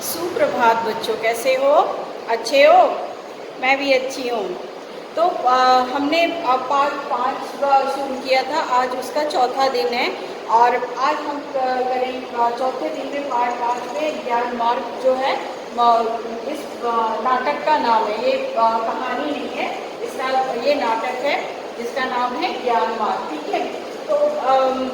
सुप्रभात बच्चों, कैसे हो? अच्छे हो? मैं भी अच्छी हूँ। तो हमने पार्ट 5 शुरू किया था, आज उसका चौथा दिन है और आज हम करेंगे चौथे दिन में पार्ट 5 में ज्ञान मार्ग जो है। इस नाटक का नाम है, ये कहानी नहीं है, इसका ये नाटक है जिसका नाम है ज्ञान मार्ग। ठीक है, तो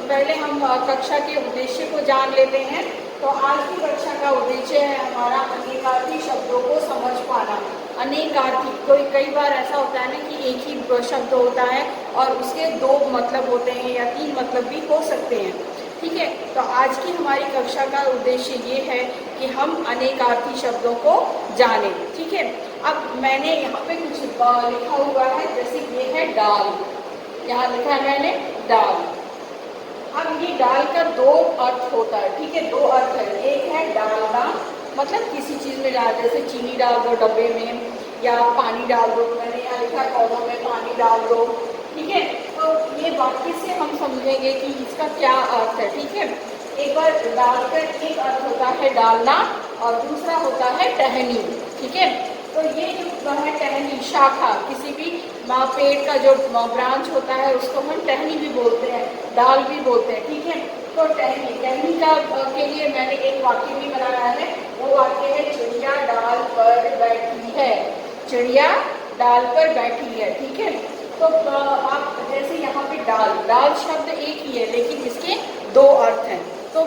पहले हम कक्षा के उद्देश्य को जान लेते हैं। तो आज की कक्षा का उद्देश्य है हमारा अनेकार्थी शब्दों को समझ पाना। अनेकार्थी, कई बार ऐसा होता है ना कि एक ही शब्द होता है और उसके 2 मतलब होते हैं या 3 मतलब भी हो सकते हैं। ठीक है, तो आज की हमारी कक्षा का उद्देश्य ये है कि हम अनेकार्थी शब्दों को जानें। ठीक है, अब मैंने यहाँ पे कुछ लिखा हुआ है, जैसे ये है डाल, यहाँ लिखा है मैंने डाल। अब ये डाल का 2 अर्थ होता है। ठीक है, 2 अर्थ है। एक है डालना, मतलब किसी चीज़ में डाल, जैसे चीनी डाल दो डब्बे में या पानी डाल दो, मैंने यहाँ लिखा पौधों में पानी डाल दो। ठीक है, तो ये वाक्य से हम समझेंगे कि इसका क्या अर्थ है। ठीक है, एक बार डालकर एक अर्थ होता है डालना और दूसरा होता है टहनी। ठीक है, तो ये जो है टहनी, शाखा, किसी भी पेड़ का जो ब्रांच होता है उसको हम टहनी भी बोलते हैं, डाल भी बोलते हैं। ठीक है, तो टहनी का के लिए मैंने एक वाक्य भी बनाया है। वो वाक्य है चिड़िया डाल पर बैठी है। चिड़िया डाल पर बैठी है। ठीक है, तो आप जैसे यहाँ पे डाल शब्द एक ही है लेकिन इसके 2 अर्थ हैं। तो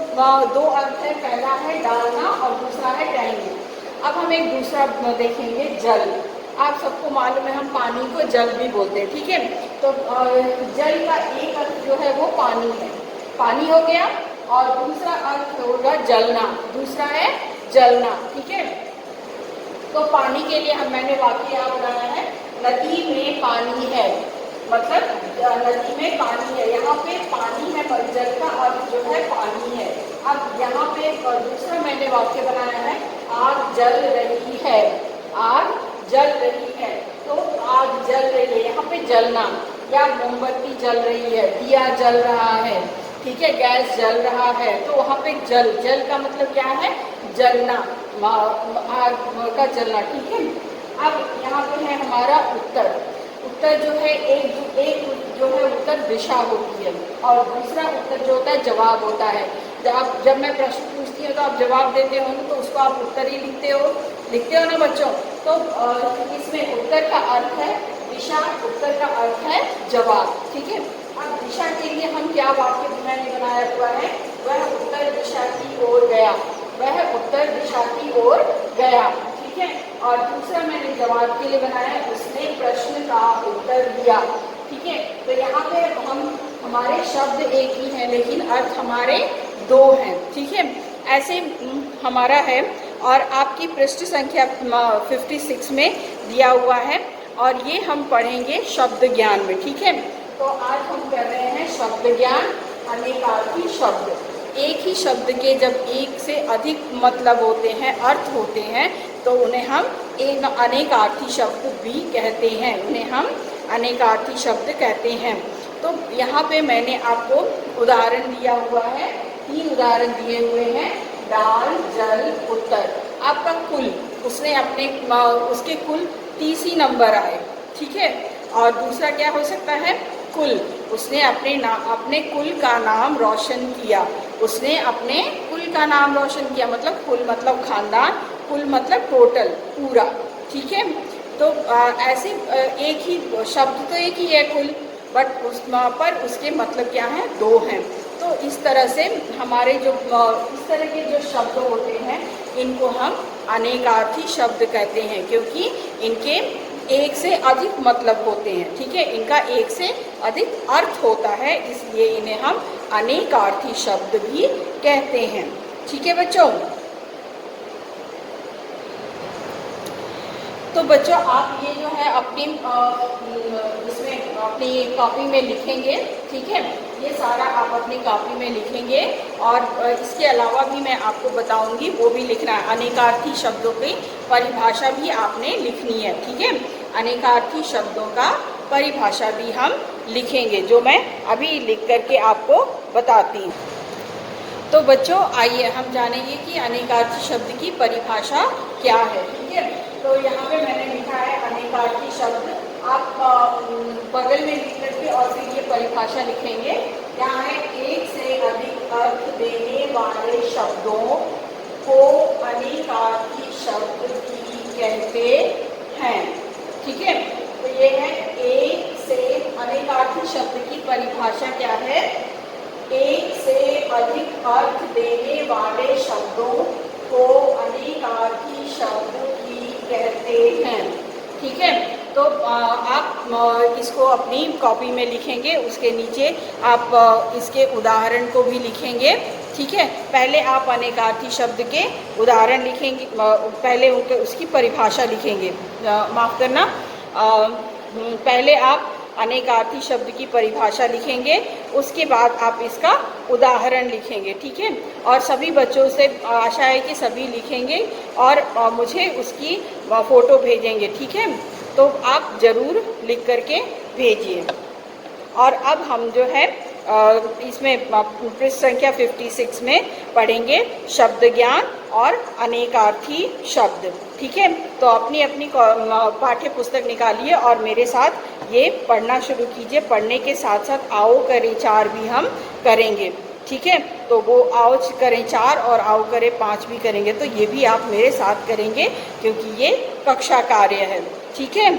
2 अर्थ है, पहला है डालना और दूसरा है टहनी। अब हम एक दूसरा देखेंगे, जल। आप सबको मालूम है हम पानी को जल भी बोलते हैं। ठीक है, तो जल का एक अर्थ जो है वो पानी है, पानी हो गया, और दूसरा अर्थ होगा जलना, दूसरा है जलना। ठीक है, तो पानी के लिए मैंने वाक्य यहाँ बनाया है, नदी में पानी है, मतलब नदी में पानी है। यहाँ पे पानी है पर जल का अर्थ जो है पानी है। अब यहाँ पे दूसरा मैंने वाक्य बनाया है, आग जल रही है। आग जल रही है, तो आग जल रही है, यहाँ पे जलना, या मोमबत्ती जल रही है, दिया जल रहा है। ठीक है, गैस जल रहा है, तो वहाँ पे जल का मतलब क्या है? जलना, आग का जलना। ठीक है, अब यहाँ पे है हमारा उत्तर। उत्तर जो है एक जो है उत्तर दिशा होती है और दूसरा उत्तर जो होता है जवाब होता है। जब मैं प्रश्न पूछती हूँ तो आप जवाब देते हो तो उसको आप उत्तर ही लिखते हो ना बच्चों। तो इसमें उत्तर का अर्थ है दिशा, उत्तर का अर्थ है जवाब। ठीक है, अब दिशा के लिए हम क्या वाक्य मैंने बनाया हुआ है, वह उत्तर दिशा की ओर गया, वह उत्तर दिशा की ओर गया। ठीक है, और दूसरा मैंने जवाब के लिए बनाया, उसने प्रश्न का उत्तर दिया। ठीक है, तो यहाँ पे हमारे शब्द एक ही हैं लेकिन अर्थ हमारे 2 हैं। ठीक है, ऐसे हमारा है और आपकी पृष्ठ संख्या 56 में दिया हुआ है और ये हम पढ़ेंगे शब्द ज्ञान में। ठीक है, तो आज हम कर रहे हैं शब्द ज्ञान, अनेकार्थी शब्द। एक ही शब्द के जब एक से अधिक मतलब होते हैं, अर्थ होते हैं, तो उन्हें हम एक अनेकार्थी शब्द भी कहते हैं, उन्हें हम अनेकार्थी शब्द कहते हैं। तो यहाँ पे मैंने आपको उदाहरण दिया हुआ है, 3 उदाहरण दिए हुए हैं, डाल, जल, उत्तर। आपका कुल, उसके कुल 30 नंबर आए। ठीक है, और दूसरा क्या हो सकता है, कुल, उसने अपने कुल का नाम रोशन किया, उसने अपने कुल का नाम रोशन किया, मतलब कुल मतलब खानदान, कुल मतलब टोटल, पूरा। ठीक है, तो ऐसे एक ही शब्द तो एक ही है कुल, बट पर उसके मतलब क्या है, 2 हैं। तो इस तरह से हमारे इस तरह के जो शब्द होते हैं इनको हम अनेकार्थी शब्द कहते हैं, क्योंकि इनके एक से अधिक मतलब होते हैं। ठीक है, इनका एक से अधिक अर्थ होता है, इसलिए इन्हें हम अनेकार्थी शब्द भी कहते हैं। ठीक है बच्चों, तो बच्चों आप ये जो है अपनी कॉपी में लिखेंगे। ठीक है, ये सारा आप अपनी कॉपी में लिखेंगे और इसके अलावा भी मैं आपको बताऊंगी, वो भी लिखना है। अनेकार्थी शब्दों की परिभाषा भी आपने लिखनी है। ठीक है, अनेकार्थी शब्दों का परिभाषा भी हम लिखेंगे, जो मैं अभी लिख करके आपको बताती हूँ। तो बच्चों आइए हम जानेंगे कि अनेकार्थी शब्द की परिभाषा क्या है। ठीक है, तो यहाँ पे मैंने लिखा है अनेकार्थी शब्द, आप बगल में लिख करके और फिर ये परिभाषा लिखेंगे। यहाँ है एक से अधिक अर्थ देने वाले शब्दों को अनेकार्थी शब्द भी कहते हैं। ठीक है, तो ये है एक से अनेकार्थी शब्द की परिभाषा क्या है। एक से अधिक अर्थ देने वाले शब्दों को अनेकार्थी शब्द भी कहते हैं। ठीक है, तो आप इसको अपनी कॉपी में लिखेंगे, उसके नीचे आप इसके उदाहरण को भी लिखेंगे। ठीक है, पहले आप अनेकार्थी शब्द के उदाहरण लिखेंगे, पहले उसकी परिभाषा लिखेंगे, माफ़ करना, पहले आप अनेकार्थी शब्द की परिभाषा लिखेंगे, उसके बाद आप इसका उदाहरण लिखेंगे। ठीक है, और सभी बच्चों से आशा है कि सभी लिखेंगे और मुझे उसकी फ़ोटो भेजेंगे। ठीक है, तो आप ज़रूर लिख करके भेजिए। और अब हम जो है इसमें पृष्ठ संख्या 56 में पढ़ेंगे शब्द ज्ञान और अनेकार्थी शब्द। ठीक है, तो अपनी अपनी पाठ्य पुस्तक निकालिए और मेरे साथ ये पढ़ना शुरू कीजिए। पढ़ने के साथ साथ आओ करें चार भी हम करेंगे। ठीक है, तो वो आओ करें 4 और आओ करें 5 भी करेंगे, तो ये भी आप मेरे साथ करेंगे क्योंकि ये कक्षा कार्य है। ठीक है,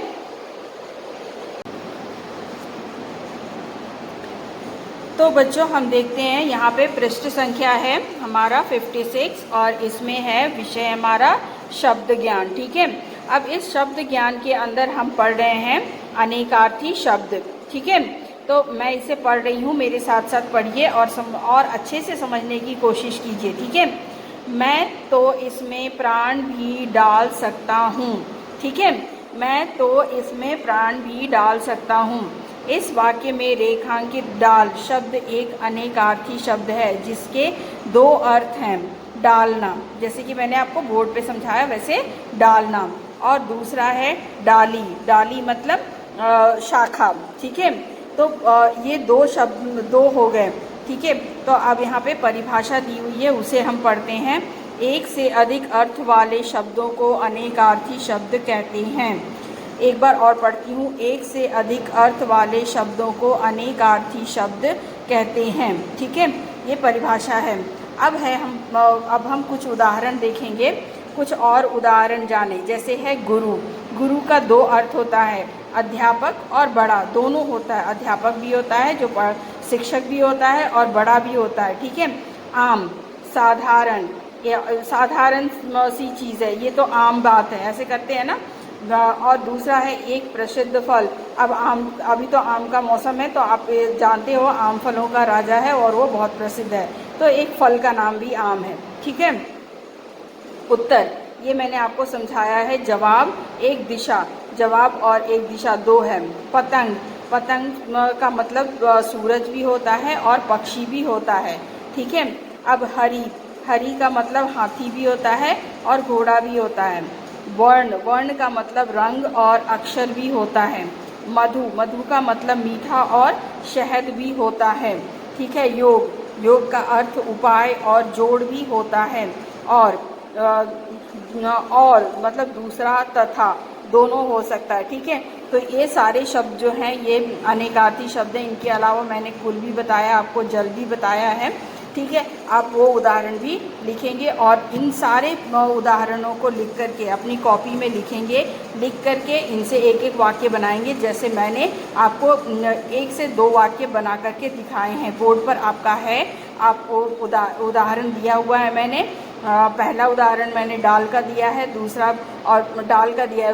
तो बच्चों हम देखते हैं यहाँ पे पृष्ठ संख्या है हमारा 56 और इसमें है विषय हमारा शब्द ज्ञान। ठीक है, अब इस शब्द ज्ञान के अंदर हम पढ़ रहे हैं अनेकार्थी शब्द। ठीक है, तो मैं इसे पढ़ रही हूँ, मेरे साथ साथ पढ़िए और अच्छे से समझने की कोशिश कीजिए। ठीक है, मैं तो इसमें प्राण भी डाल सकता हूँ। ठीक है, मैं तो इसमें प्राण भी डाल सकता हूँ। इस वाक्य में रेखांकित डाल शब्द एक अनेकार्थी शब्द है जिसके 2 अर्थ हैं। डालना, जैसे कि मैंने आपको बोर्ड पे समझाया वैसे डालना, और दूसरा है डाली। डाली मतलब शाखा। ठीक है, तो ये 2 शब्द 2 हो गए। ठीक है, तो अब यहाँ पे परिभाषा दी हुई है, उसे हम पढ़ते हैं। एक से अधिक अर्थ वाले शब्दों को अनेकार्थी शब्द कहते हैं। एक बार और पढ़ती हूँ, एक से अधिक अर्थ वाले शब्दों को अनेकार्थी शब्द कहते हैं। ठीक है, ये परिभाषा है। अब हम कुछ उदाहरण देखेंगे, कुछ और उदाहरण जाने। जैसे है गुरु। गुरु का 2 अर्थ होता है, अध्यापक और बड़ा, दोनों होता है। अध्यापक भी होता है जो शिक्षक भी होता है और बड़ा भी होता है। ठीक है, आम, साधारण, साधारण सी चीज़ है, ये तो आम बात है, ऐसे करते हैं ना। और दूसरा है एक प्रसिद्ध फल। अब आम, अभी तो आम का मौसम है, तो आप जानते हो आम फलों का राजा है और वो बहुत प्रसिद्ध है, तो एक फल का नाम भी आम है। ठीक है, उत्तर, ये मैंने आपको समझाया है। जवाब, एक दिशा, जवाब और एक दिशा 2 है। पतंग, पतंग का मतलब सूरज भी होता है और पक्षी भी होता है। ठीक है, अब हरी, हरी का मतलब हाथी भी होता है और घोड़ा भी होता है। वर्ण, वर्ण का मतलब रंग और अक्षर भी होता है। मधु, मधु का मतलब मीठा और शहद भी होता है। ठीक है, योग, योग का अर्थ उपाय और जोड़ भी होता है। और मतलब दूसरा तथा, दोनों हो सकता है। ठीक है, तो ये सारे शब्द जो हैं ये अनेकार्थी शब्द हैं। इनके अलावा मैंने कुल भी बताया, आपको जल भी बताया है। ठीक है, आप वो उदाहरण भी लिखेंगे और इन सारे उदाहरणों को लिख करके अपनी कॉपी में लिखेंगे। लिख करके इनसे एक एक वाक्य बनाएंगे, जैसे मैंने आपको 1 से 2 वाक्य बना करके दिखाए हैं। बोर्ड पर आपका है, आपको उदाहरण दिया हुआ है मैंने। पहला उदाहरण मैंने डाल का दिया है, दूसरा और डाल का दिया है,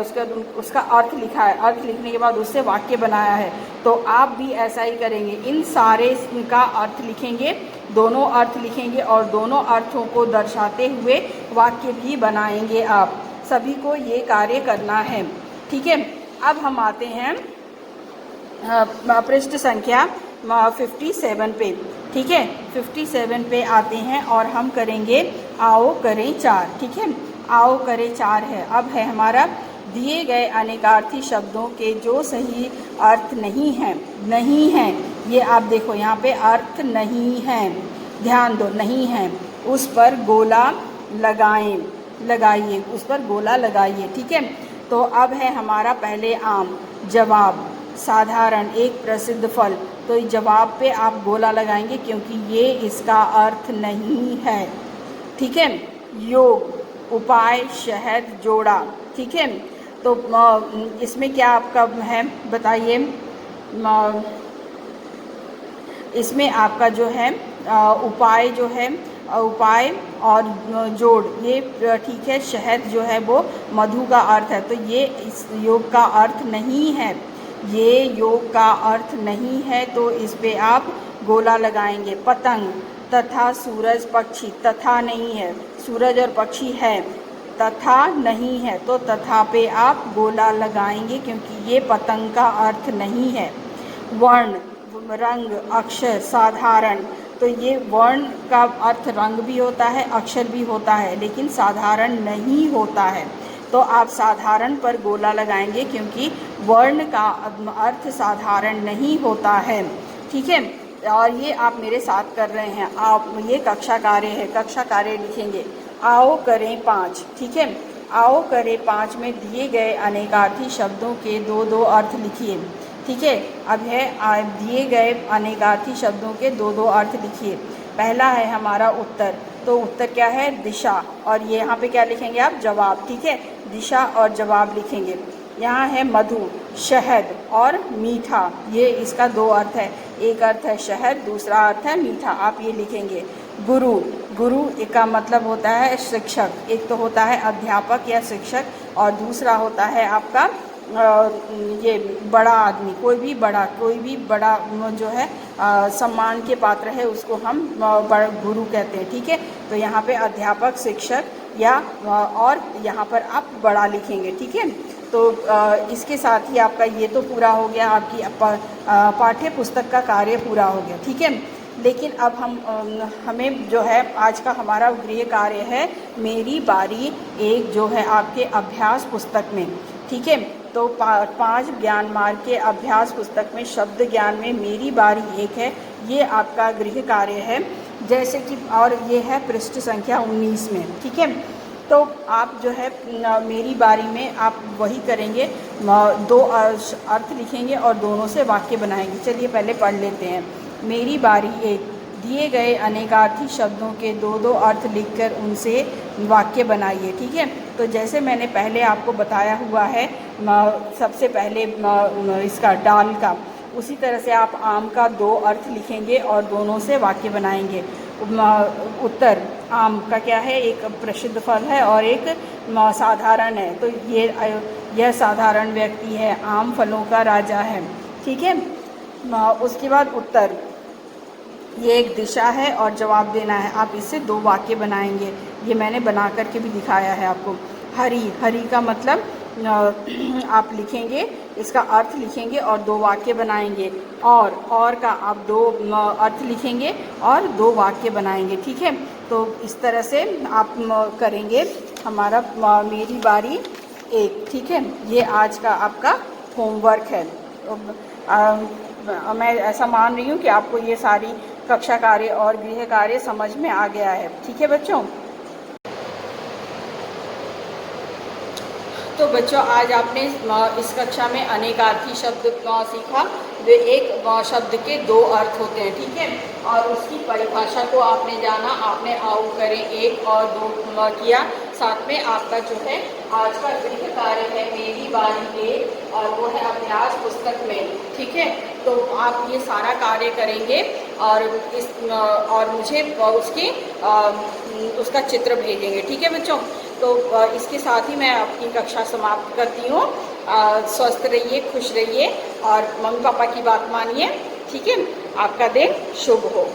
उसका अर्थ लिखा है। अर्थ लिखने के बाद उससे वाक्य बनाया है। तो आप भी ऐसा ही करेंगे, इन सारे का अर्थ लिखेंगे, दोनों अर्थ लिखेंगे और दोनों अर्थों को दर्शाते हुए वाक्य भी बनाएंगे। आप सभी को ये कार्य करना है। ठीक है, अब हम आते हैं पृष्ठ संख्या 57 पे। ठीक है, 57 पे आते हैं और हम करेंगे आओ करें 4। ठीक है, आओ करें 4 है। अब है हमारा दिए गए अनेकार्थी शब्दों के जो सही अर्थ नहीं हैं, नहीं हैं, ये आप देखो यहाँ पे अर्थ नहीं हैं। ध्यान दो, नहीं है, उस पर गोला लगाइए, उस पर गोला लगाइए। ठीक है, तो अब है हमारा पहले आम, जवाब साधारण, एक प्रसिद्ध फल। तो जवाब पे आप गोला लगाएंगे क्योंकि ये इसका अर्थ नहीं है। ठीक है, योग, उपाय, शहद, जोड़ा। ठीक है, तो इसमें क्या आपका है बताइए। इसमें आपका जो है उपाय जो है, उपाय और जोड़, ये ठीक है। शहद जो है वो मधु का अर्थ है, तो ये इस योग का अर्थ नहीं है, ये योग का अर्थ नहीं है, तो इस पे आप गोला लगाएंगे। पतंग, तथा सूरज, पक्षी, तथा नहीं है, सूरज और पक्षी है, तथा नहीं है, तो तथा पे आप गोला लगाएंगे क्योंकि ये पतंग का अर्थ नहीं है। वर्ण, रंग, अक्षर, साधारण, तो ये वर्ण का अर्थ रंग भी होता है, अक्षर भी होता है, लेकिन साधारण नहीं होता है, तो आप साधारण पर गोला लगाएंगे क्योंकि वर्ण का अर्थ साधारण नहीं होता है। ठीक है, और ये आप मेरे साथ कर रहे हैं, आप, ये कक्षा कार्य है, कक्षा कार्य लिखेंगे। आओ करें 5। ठीक है, आओ करें 5 में दिए गए अनेकार्थी शब्दों के 2-2 अर्थ लिखिए। ठीक है, अब है दिए गए अनेकार्थी शब्दों के 2-2 अर्थ लिखिए। पहला है हमारा उत्तर, तो उत्तर क्या है, दिशा, और ये यहाँ पे क्या लिखेंगे आप, जवाब। ठीक है, दिशा और जवाब लिखेंगे। यहाँ है मधु, शहद और मीठा, ये इसका 2 अर्थ है, एक अर्थ है शहद, दूसरा अर्थ है मीठा, आप ये लिखेंगे। गुरु, गुरु का मतलब होता है शिक्षक, एक तो होता है अध्यापक या शिक्षक, और दूसरा होता है आपका ये बड़ा आदमी, कोई भी बड़ा जो है सम्मान के पात्र है, उसको हम गुरु कहते हैं। ठीक है, तो यहाँ पे अध्यापक, शिक्षक या और यहाँ पर आप बड़ा लिखेंगे। ठीक है, तो इसके साथ ही आपका ये तो पूरा हो गया, आपकी पाठ्य पुस्तक का कार्य पूरा हो गया। ठीक है, लेकिन अब हमें जो है आज का हमारा गृह कार्य है मेरी बारी एक, जो है आपके अभ्यास पुस्तक में। ठीक है, तो 5 ज्ञान मार्ग के अभ्यास पुस्तक में शब्द ज्ञान में मेरी बारी एक है, ये आपका गृह कार्य है, जैसे कि, और ये है पृष्ठ संख्या 19 में। ठीक है, तो आप जो है मेरी बारी में आप वही करेंगे, 2 अर्थ लिखेंगे और दोनों से वाक्य बनाएंगे। चलिए पहले पढ़ लेते हैं। मेरी बारी एक, दिए गए अनेकार्थी शब्दों के 2-2 अर्थ लिखकर उनसे वाक्य बनाइए। ठीक है, तो जैसे मैंने पहले आपको बताया हुआ है, सबसे पहले इसका डाल का, उसी तरह से आप आम का 2 अर्थ लिखेंगे और दोनों से वाक्य बनाएंगे। उत्तर, आम का क्या है, एक प्रसिद्ध फल है और एक साधारण है, तो यह साधारण व्यक्ति है, आम फलों का राजा है। ठीक है, उसके बाद उत्तर, ये एक दिशा है और जवाब देना है, आप इससे 2 वाक्य बनाएंगे, ये मैंने बना करके भी दिखाया है आपको। हरी, हरी का मतलब आप लिखेंगे, इसका अर्थ लिखेंगे और 2 वाक्य बनाएंगे। और का आप 2 अर्थ लिखेंगे और 2 वाक्य बनाएंगे। ठीक है, तो इस तरह से आप करेंगे हमारा मेरी बारी एक। ठीक है, ये आज का आपका होमवर्क है। मैं ऐसा मान रही हूँ कि आपको ये सारी कक्षा कार्य और गृह कार्य समझ में आ गया है। ठीक है बच्चों, तो बच्चों आज आपने इस कक्षा में अनेकार्थी शब्द सीखा, वे एक शब्द के 2 अर्थ होते हैं। ठीक है, और उसकी परिभाषा को आपने जाना, आपने आओ करें 1 और 2 किया, साथ में आपका जो है आज का गृह कार्य है मेरी बारी 1 और वो है अभ्यास पुस्तक में। ठीक है, तो आप ये सारा कार्य करेंगे और मुझे उसका चित्र भेजेंगे। ठीक है बच्चों, तो इसके साथ ही मैं अपनी कक्षा समाप्त करती हूँ। स्वस्थ रहिए, खुश रहिए और मम्मी पापा की बात मानिए। ठीक है, आपका दिन शुभ हो।